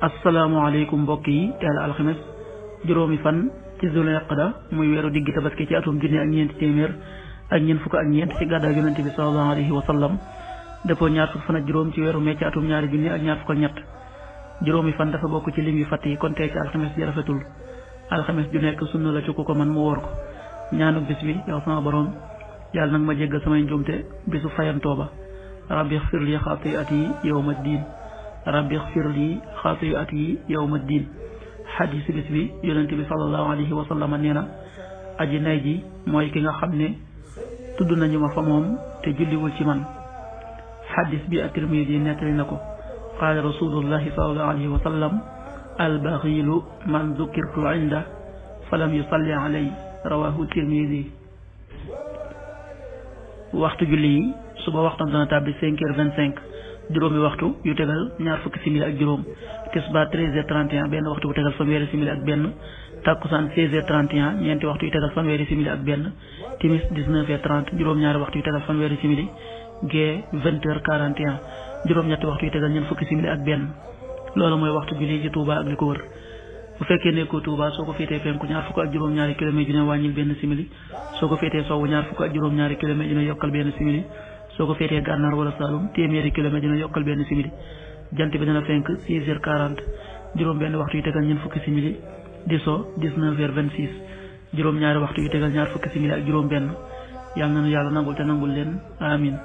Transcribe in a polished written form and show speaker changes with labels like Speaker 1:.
Speaker 1: asalaamaaleykum mbokk yi teel alxames juróomi fan ci Zul Qada muy weeru diggi tabaski ci atum junni ak ñeenti téeméer ak ñeent fukk ak ñeent ci gàddaay yonente bi sallallahu alayhi wa sallam dëppoo ñaar fukk fan ak juróom ci weeru mee ci atum ñaari junni ak ñaar fukk ak ñett juróomi fan dafa bokk ci lim yu fatt yi kon tey ci alxames ji rafetul alxames ju nekk sunna la ci ku ko man mu wóor ko ñaanu bis bi yow sama borom yàlla nag ma jéggal samay njuumte bisu fayantoo ba rabbi xfir li xaati'ati yawma diin rabbi xfir li xaati'ati yawma diin xadiis bis bi yonente bi sallallahu alayhi wa sallam nee na aji nay ji mooy ki nga xam ne tudd nañu ma fa moom te julliwul ci man xadiis bi at-Tirmidi nettali na ko qaala rasulullahi sallallahu alayhi wa sallam albaxiilu man dukirtu inda falam yusalli alay rawahu Tirmidi. waxtu julli yi suba waxtam dana tàbbi 5h25 juróomi waxtu yu tegal ñaar fukki simili ak juróom tisbaar 13h31 benn waxtu bu tegal fanweeri simili ak benn takkusaan 16h31 ñeenti waxtu yu tegal fanweeri simili ak benn timis 19h30 juróom-ñaari waxtu yu tegal fanweeri simili gee 20h41 juróom-ñetti waxtu yu tegal ñeent fukki simili ak benn loolu mooy waxtu julli ci Touba ak li ko wër bu fekkee nekkoo Touba soo ko féetee penku ñaar fukk ak juróom-ñaari kilomètre dina wàññil benn simili soo ko féetee sowwu ñaar fukk ak juróom-ñaari kilomètre dina yokkal benn simili soo ko féetee gànnaar wala Saloum téeméeri kilomètre dina yokkal benn simili jant bi dina fenk 6h40 juróom benn waxtu yu tegal ñeent fukki simili di so 19h26 juróom ñaari waxtu yu tegal ñaar fukki simili ak juróom benn yàlla na nu yàlla nangul te nangul leen amin